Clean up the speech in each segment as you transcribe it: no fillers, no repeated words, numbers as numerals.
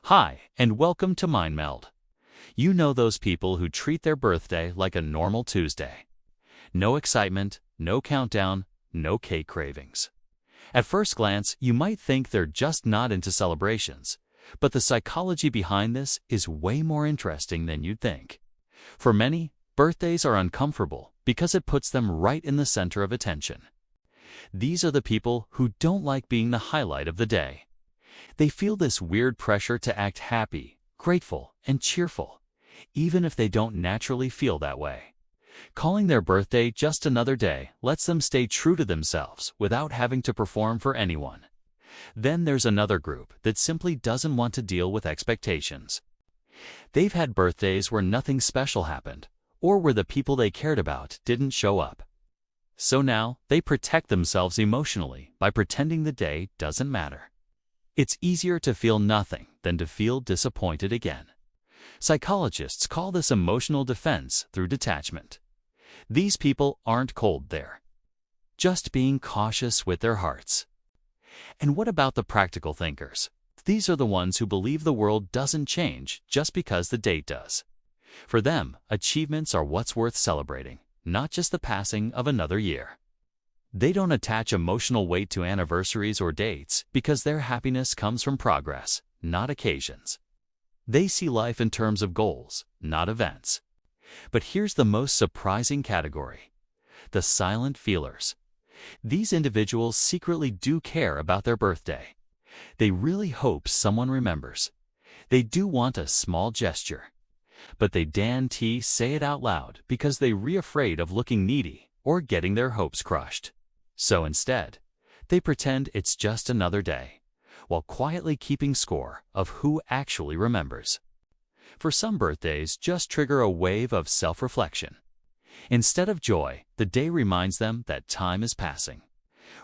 Hi, and welcome to MindMeld. You know those people who treat their birthday like a normal Tuesday. No excitement, no countdown, no cake cravings. At first glance, you might think they're just not into celebrations, but the psychology behind this is way more interesting than you'd think. For many, birthdays are uncomfortable because it puts them right in the center of attention. These are the people who don't like being the highlight of the day. They feel this weird pressure to act happy, grateful, and cheerful, even if they don't naturally feel that way. Calling their birthday just another day lets them stay true to themselves without having to perform for anyone. Then there's another group that simply doesn't want to deal with expectations. They've had birthdays where nothing special happened, or where the people they cared about didn't show up. So now they protect themselves emotionally by pretending the day doesn't matter. It's easier to feel nothing than to feel disappointed again. Psychologists call this emotional defense through detachment. These people aren't cold there, just being cautious with their hearts. And what about the practical thinkers? These are the ones who believe the world doesn't change just because the date does. For them, achievements are what's worth celebrating, not just the passing of another year. They don't attach emotional weight to anniversaries or dates because their happiness comes from progress, not occasions. They see life in terms of goals, not events. But here's the most surprising category: the silent feelers. These individuals secretly do care about their birthday. They really hope someone remembers. They do want a small gesture. But they daren't say it out loud because they're afraid of looking needy or getting their hopes crushed. So instead, they pretend it's just another day, while quietly keeping score of who actually remembers. For some, birthdays just trigger a wave of self-reflection. Instead of joy, the day reminds them that time is passing.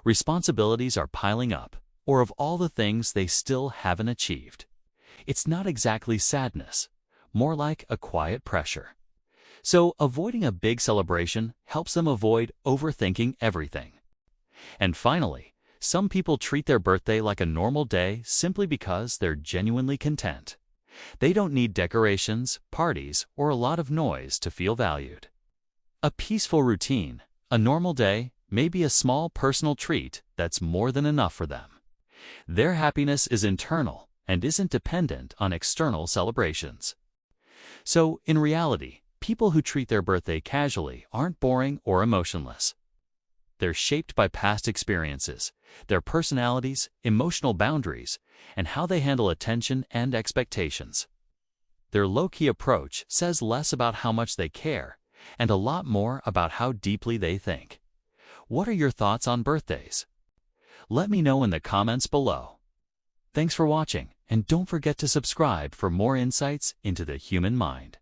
Responsibilities are piling up, or of all the things they still haven't achieved. It's not exactly sadness, more like a quiet pressure. So avoiding a big celebration helps them avoid overthinking everything. And finally, some people treat their birthday like a normal day simply because they're genuinely content. They don't need decorations, parties, or a lot of noise to feel valued. A peaceful routine, a normal day, may be a small personal treat that's more than enough for them. Their happiness is internal and isn't dependent on external celebrations. So, in reality, people who treat their birthday casually aren't boring or emotionless. They're shaped by past experiences, their personalities, emotional boundaries, and how they handle attention and expectations. Their low-key approach says less about how much they care and a lot more about how deeply they think. What are your thoughts on birthdays? Let me know in the comments below. Thanks for watching, and don't forget to subscribe for more insights into the human mind.